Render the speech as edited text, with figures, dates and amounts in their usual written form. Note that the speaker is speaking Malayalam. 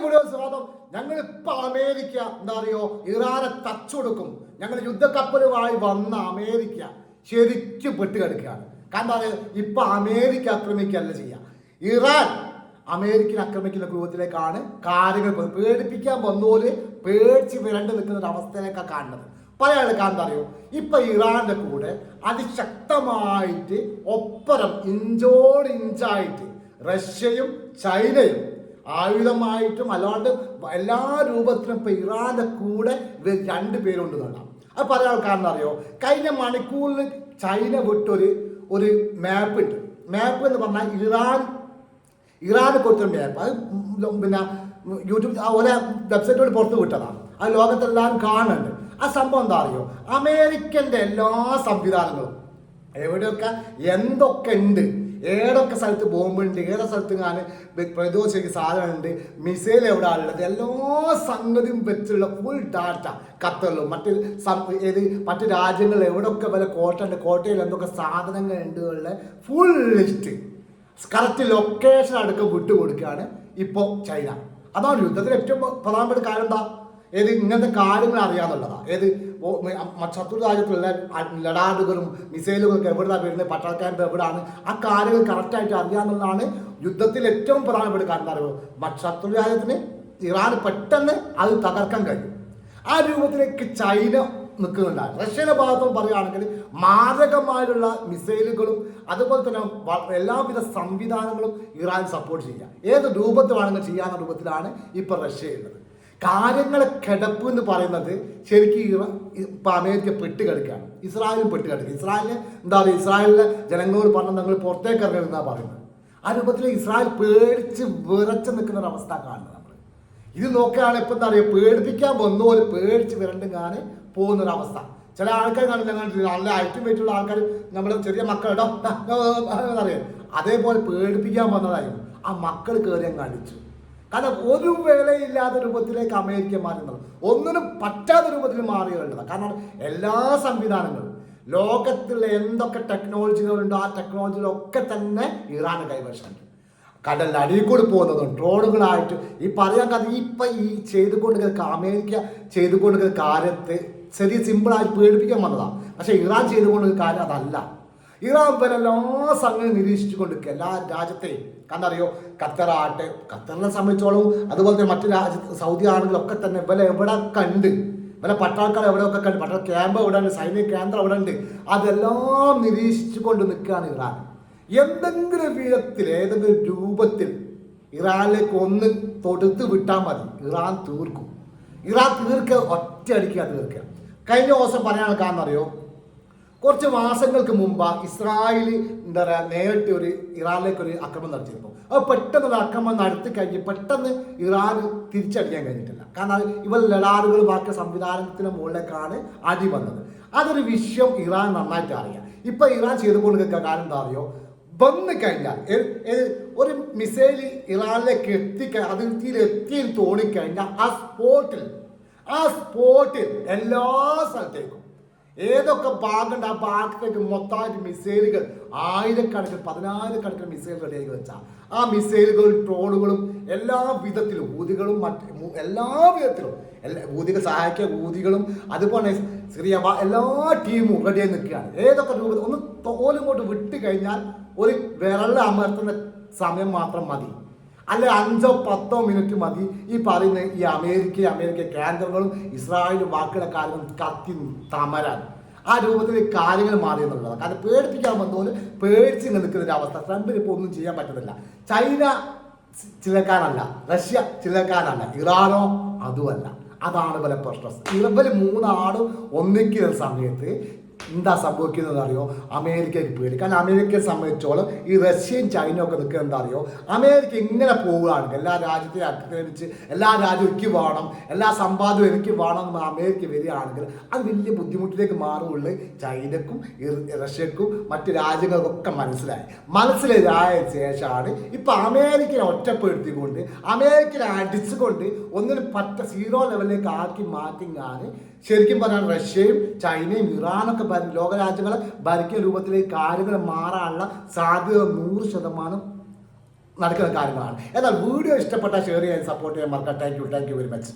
വീഡിയോ സ്വാഗതം. ഞങ്ങൾ ഇപ്പൊ അമേരിക്ക എന്താ അറിയോ ഇറാനെ തച്ചുകൊടുക്കും. ഞങ്ങൾ യുദ്ധക്കപ്പലുമായി വന്ന അമേരിക്ക ശരിക്കും പെട്ടുകിടക്കുകയാണ്. കാരണം ഇപ്പൊ അമേരിക്ക ആക്രമിക്കുകയല്ല ചെയ്യുക, ഇറാൻ അമേരിക്കൻ ആക്രമിക്കുന്ന രൂപത്തിലേക്കാണ് കാര്യങ്ങൾ പേടിപ്പിക്കാൻ വന്നോല് പേടിച്ച് വിരണ്ട് നിൽക്കുന്ന ഒരു അവസ്ഥയിലേക്കാണ് കാണുന്നത്. പല ആൾക്കാർ എന്താ അറിയോ ഇപ്പൊ ഇറാന്റെ കൂടെ അതിശക്തമായിട്ട് ഒപ്പരം ഇഞ്ചോടിഞ്ചായിട്ട് റഷ്യയും ചൈനയും ആയുധമായിട്ടും അല്ലാണ്ട് എല്ലാ രൂപത്തിലും ഇപ്പൊ ഇറാന്റെ കൂടെ ഇവർ രണ്ടുപേരുണ്ട് എന്നാണ്. അത് പല ആൾക്കാരെന്ന് അറിയോ കഴിഞ്ഞ മണിക്കൂറിൽ ചൈന വിട്ടൊരു മാപ്പ് ഉണ്ട്. മാപ്പ് എന്ന് പറഞ്ഞാൽ ഇറാന് കൊടുത്തൊരു മാപ്പ്. അത് പിന്നെ യൂട്യൂബ് ഓരോ വെബ്സൈറ്റുകൾ പുറത്ത് വിട്ടതാണ്. അത് ലോകത്തെല്ലാം കാണുന്നുണ്ട്. ആ സംഭവം എന്താ അറിയോ അമേരിക്കൻ്റെ എല്ലാ സംവിധാനങ്ങളും എവിടെയൊക്കെ എന്തൊക്കെ ഉണ്ട്, ഏതൊക്കെ സ്ഥലത്ത് ബോംബുണ്ട്, ഏതൊക്കെ സ്ഥലത്ത് ഞാൻ പ്രതിരോധിച്ച സാധനമുണ്ട്, മിസൈൽ എവിടെ ഉള്ളത്, എല്ലാ സംഗതിയും വെച്ചുള്ള ഫുൾ ഡാറ്റ ഖത്തറിലും മറ്റ് രാജ്യങ്ങളിൽ എവിടെയൊക്കെ വല്ല കോട്ടയുണ്ട്, കോട്ടയിൽ എന്തൊക്കെ സാധനങ്ങൾ ഉണ്ട് ഉള്ള ഫുൾ ലിസ്റ്റ് കറക്റ്റ് ലൊക്കേഷൻ അടക്കം വിട്ടുകൊടുക്കുകയാണ് ഇപ്പോൾ ചൈന. അതാണ് യുദ്ധത്തിൽ ഏറ്റവും പ്രധാനപ്പെട്ട കാര്യം. എന്താ ഇങ്ങനത്തെ കാര്യങ്ങൾ അറിയാന്നുള്ളതാണ്. ശത്രു രാജ്യത്തുള്ള ലഡാറുകളും മിസൈലുകളൊക്കെ എവിടെയാണ് വരുന്നത്, പട്ടാള ക്യാമ്പ് എവിടെയാണ്, ആ കാര്യങ്ങൾ കറക്റ്റായിട്ട് അറിയാന്നുള്ളതാണ് യുദ്ധത്തിൽ ഏറ്റവും പ്രധാനപ്പെട്ട കാര്യം. അറിയുമോ ശത്രു രാജ്യത്തിന് ഇറാന് പെട്ടെന്ന് അത് തകർക്കാൻ കഴിയും. ആ രൂപത്തിലേക്ക് ചൈന നിൽക്കുന്നുണ്ട്. റഷ്യയുടെ ഭാഗത്തും പറയുകയാണെങ്കിൽ മാരകമായുള്ള മിസൈലുകളും അതുപോലെ തന്നെ എല്ലാവിധ സംവിധാനങ്ങളും ഇറാൻ സപ്പോർട്ട് ചെയ്യുക. ഏത് രൂപത്തിൽ വേണമെങ്കിൽ ചെയ്യാവുന്ന രൂപത്തിലാണ് ഇപ്പൊ റഷ്യ ഉള്ളത്. കാര്യങ്ങളെ കിടപ്പ് എന്ന് പറയുന്നത് ശരിക്കും ഇപ്പൊ അമേരിക്ക പെട്ടുകിടക്കുകയാണ്, ഇസ്രായേലും പെട്ടുകിടക്കുക. ഇസ്രായേലിന് എന്താ പറയുക, ഇസ്രായേലിലെ ജനങ്ങളോട് പറഞ്ഞാൽ നിങ്ങൾ പുറത്തേക്ക് ഇറങ്ങരുതെന്നാണ് പറയുന്നത്. ആ രൂപത്തിൽ ഇസ്രായേൽ പേടിച്ച് വിറച്ച് നിൽക്കുന്ന ഒരു അവസ്ഥ കാണുന്നത്. നമ്മൾ ഇത് നോക്കുകയാണ് ഇപ്പൊ എന്താ പറയുക പേടിപ്പിക്കാൻ വന്നോല് പേടിച്ച് വിരണ്ടുകാണ് പോകുന്നൊരവസ്ഥ. ചില ആൾക്കാർ കാണില്ല, നല്ല ഐറ്റം വെയിട്ടുള്ള ആൾക്കാർ നമ്മുടെ ചെറിയ മക്കളുടെ അറിയാം അതേപോലെ പേടിപ്പിക്കാൻ വന്നതായിരുന്നു. ആ മക്കൾ കയറി അങ്ങ് അടിച്ചു. കാരണം ഒരു വേളയില്ലാത്ത രൂപത്തിലേക്ക് അമേരിക്ക മാറുന്നത്, ഒന്നിനും പറ്റാത്ത രൂപത്തിൽ മാറിയുള്ളതാണ്. കാരണം എല്ലാ സംവിധാനങ്ങളും ലോകത്തിലുള്ള എന്തൊക്കെ ടെക്നോളജികളുണ്ടോ ആ ടെക്നോളജികളൊക്കെ തന്നെ ഇറാന് കൈവശമുണ്ട്. കടലിൻ്റെ അടിയിൽ കൂടി പോകുന്നതും ഡ്രോണുകളായിട്ട് ഈ പറയാൻ കഥ ഇപ്പം ഈ ചെയ്തുകൊണ്ടിരിക്കുന്ന അമേരിക്ക ചെയ്തുകൊണ്ടിരിക്കുന്ന കാര്യത്തെ ചെറിയ സിമ്പിളായിട്ട് പേടിപ്പിക്കാൻ വന്നതാണ്. പക്ഷെ ഇറാൻ ചെയ്തുകൊണ്ടിരിക്കുന്ന കാര്യം അതല്ല. ഇറാൻ വരെ എല്ലാ സംഗതി നിരീക്ഷിച്ചു കൊണ്ടിരിക്കുക എല്ലാ രാജ്യത്തെയും. കാരണം അറിയോ ഖത്തറാട്ടെ, ഖത്തറിനെ സംബന്ധിച്ചോളം അതുപോലെ തന്നെ മറ്റു രാജ്യത്ത് സൗദി ആണെങ്കിലൊക്കെ തന്നെ ഇവരെ എവിടെയൊക്കെ ഉണ്ട്, ഇവരെ പട്ടാൾക്കാർ എവിടെയൊക്കെ കണ്ട്, പട്ടാള ക്യാമ്പ് എവിടെ ഉണ്ട്, സൈനിക കേന്ദ്രം എവിടെ ഉണ്ട്, അതെല്ലാം നിരീക്ഷിച്ചു കൊണ്ട് നിൽക്കുകയാണ് ഇറാൻ. എന്തെങ്കിലും വിധത്തിൽ ഏതെങ്കിലും രൂപത്തിൽ ഇറാനിലേക്ക് ഒന്ന് തൊടുത്ത് വിട്ടാൽ മതി, ഇറാൻ തീർക്കും. ഇറാൻ തീർക്കുക, ഒറ്റയടിക്കുക തീർക്കുക. കഴിഞ്ഞ ദിവസം പറയാൻ കാരണം അറിയോ കുറച്ച് മാസങ്ങൾക്ക് മുമ്പ് ഇസ്രായേൽ എന്താ പറയുക നേരിട്ട് ഇറാനിലേക്ക് ഒരു ആക്രമണം നടത്തിയിരുന്നു. അത് പെട്ടെന്നുള്ള ആക്രമണം നടത്തി കഴിഞ്ഞ് പെട്ടെന്ന് ഇറാൻ തിരിച്ചടിക്കാൻ കഴിഞ്ഞിട്ടില്ല. കാരണം ഇവർ ലഡാറുകൾ ബാക്കി സംവിധാനത്തിന് മുകളിലേക്കാണ് അടി വന്നത്. അതൊരു വിഷയം ഇറാൻ നന്നായിട്ട് അറിയാം. ഇപ്പൊ ഇറാൻ ചെയ്തുകൊണ്ടിരിക്കുന്ന കാര്യം എന്താ അറിയോ വന്നു കഴിഞ്ഞാൽ ഒരു മിസൈൽ ഇറാനിലേക്ക് അതിർത്തിയിൽ എത്തിയെന്ന് തോന്നിക്കഴിഞ്ഞാൽ ആ സ്പോട്ടിൽ എല്ലാ സ്ഥലത്തേക്കും ഏതൊക്കെ ഭാഗമുണ്ട് ആ ഭാഗത്തേക്ക് മൊത്തമായിട്ട് മിസൈലുകൾ ആയിരക്കണക്കിന് 10,000-കണക്കിന് മിസൈലുകൾ റെഡിയാക്കി വെച്ചാൽ ആ മിസൈലുകളും ട്രോണുകളും എല്ലാ വിധത്തിലും ഊതികളും എല്ലാ വിധത്തിലും ഊതികൾ സഹായിക്കുക ഊതികളും അതുപോലെ സിറിയ എല്ലാ ടീമും റെഡിയായി നിൽക്കുകയാണ്. ഏതൊക്കെ രൂപത്തിൽ ഒന്ന് തോലും കൊണ്ട് വിട്ട് കഴിഞ്ഞാൽ ഒരു വിരൽ അമർത്തുന്ന സമയം മാത്രം മതി, അല്ല 5-10 മിനിറ്റ് മതി. ഈ പറയുന്ന ഈ അമേരിക്ക കേന്ദ്രങ്ങളും ഇസ്രായേലും ബാക്കിയുള്ള കാര്യങ്ങളും കത്തി തമരാൻ ആ രൂപത്തിൽ കാര്യങ്ങൾ മാറി എന്നുള്ളതാണ്. കാരണം പേടിപ്പിക്കാൻ വന്നതുപോലെ പേടിച്ച് നിൽക്കുന്ന ഒരു അവസ്ഥ. ട്രംപിന് ഇപ്പോൾ ഒന്നും ചെയ്യാൻ പറ്റുന്നില്ല. ചൈന ചിലക്കാനല്ല, റഷ്യ ചിലക്കാനല്ല, ഇറാനോ അതുമല്ല. അതാണ് പല പ്രശ്നം. ഇവർ മൂന്നാളും ഒന്നിക്കുന്ന സമയത്ത് എന്താ സംഭവിക്കുന്നത് അറിയോ അമേരിക്കയ്ക്ക് പേടി. കാരണം അമേരിക്കയെ സംബന്ധിച്ചോളം ഈ റഷ്യയും ചൈനയും ഒക്കെ നിൽക്കുക എന്താ അറിയോ അമേരിക്ക ഇങ്ങനെ പോവുകയാണെങ്കിൽ എല്ലാ രാജ്യത്തെയും ആക്രമിച്ച് എല്ലാ രാജ്യവും എനിക്ക് വേണം, എല്ലാ സമ്പാദ്യവും എനിക്ക് വേണം എന്ന് അമേരിക്ക വരികയാണെങ്കിൽ അത് വലിയ ബുദ്ധിമുട്ടിലേക്ക് മാറുകയുള്ളൂ. ചൈനക്കും റഷ്യക്കും മറ്റ് രാജ്യങ്ങൾക്കൊക്കെ മനസ്സിലായ ശേഷമാണ് ഇപ്പൊ അമേരിക്കനെ ഒറ്റപ്പെടുത്തിക്കൊണ്ട് അമേരിക്കനെ അടിച്ചുകൊണ്ട് ഒന്നിനും സീറോ ലെവലിലേക്ക് ആക്കി മാറ്റിങ്ങാണ് ശരിക്കും പറഞ്ഞാൽ റഷ്യയും ചൈനയും ഇറാനൊക്കെ ലോകരാജ്യങ്ങളെ ഭരിക്കുന്ന രൂപത്തിലേക്ക് കാര്യങ്ങൾ മാറാനുള്ള സാധ്യത 100% നടക്കുന്ന കാര്യങ്ങളാണ്. എന്നാൽ വീഡിയോ ഇഷ്ടപ്പെട്ട ഷെയർ ചെയ്യാൻ സപ്പോർട്ട് ചെയ്യാൻ മറക്കാം. Thank you very much.